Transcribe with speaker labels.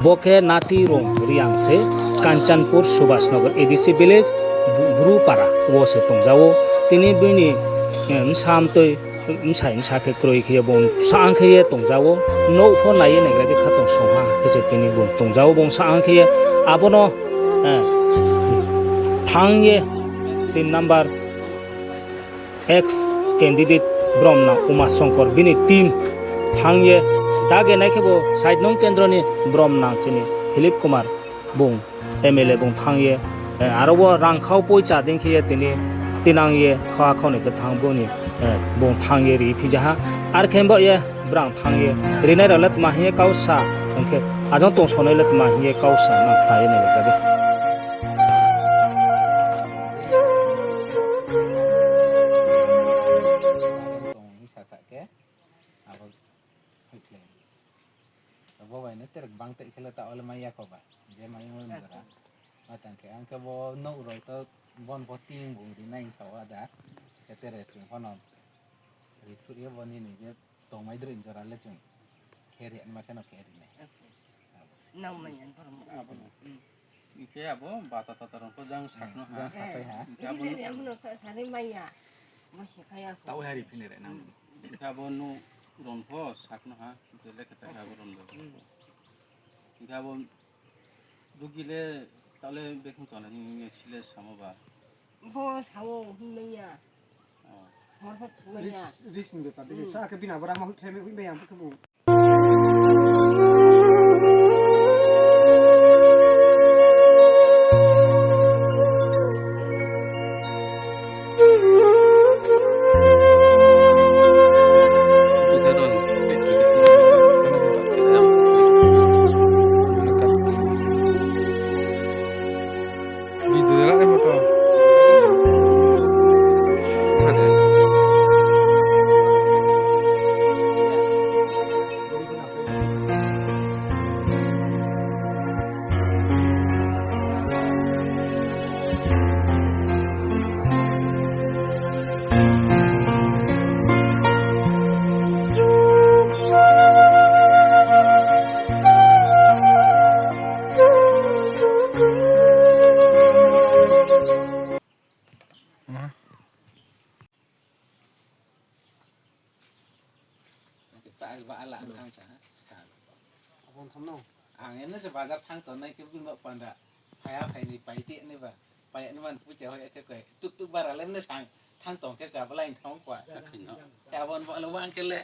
Speaker 1: Boke Nati Rom Riangse Kanchanpur Subhasnagar ADC village Brupara wose tongjawo tini bini samtoi sai sake kroi khiye bon sang khiye tongjawo no pho nai ne ga khatong songha khese tini bon tongjawo bon sang khiye abono thangye 3 number ex candidate Bromna Uma Shankar bini team thangye dage naikebo side nong kendroni Bromna chini Philip Kumar bung MLA bung thangye arobo rangkhau poi cha ding khiye tini tinangye kha khone ke thangboni bung thangye ri phijaha ar khembo ye brang thangye rinai ralat mahiye kausa onke adon tong sonai lat mahiye kausa na thaye ne gabe
Speaker 2: bang tek kele ta ole maya ko ba je mai ngol ngara matan ke angke bo no ro to bon voting bung di nai ka ada ketere tring hono ri tu ye boni ni je to mai drin jara le chung keri an makana keri ne
Speaker 3: nau manyan param
Speaker 2: ike abo bata ta tarong ko jang sakno ha sapai ha
Speaker 3: abo no sare maya masih kaya
Speaker 2: tau hari pinere nang abo no ron ho sakno ha jele kata abo ron do Gabon dugile tale beking tole ni sile samoba
Speaker 3: bo sawo humaya bo humaya
Speaker 4: risk ni ta de sa ke bina bara ma theme hui me am ko
Speaker 2: angin se bazar thang to nai ke bin ba panda phaya phai ni pai ti ni ba pai ni man pu che ho ke ke tuk tuk bara lem ne sang thang tong ke ka bla in thong kwa ka khin no ta bon ba lo wang ke le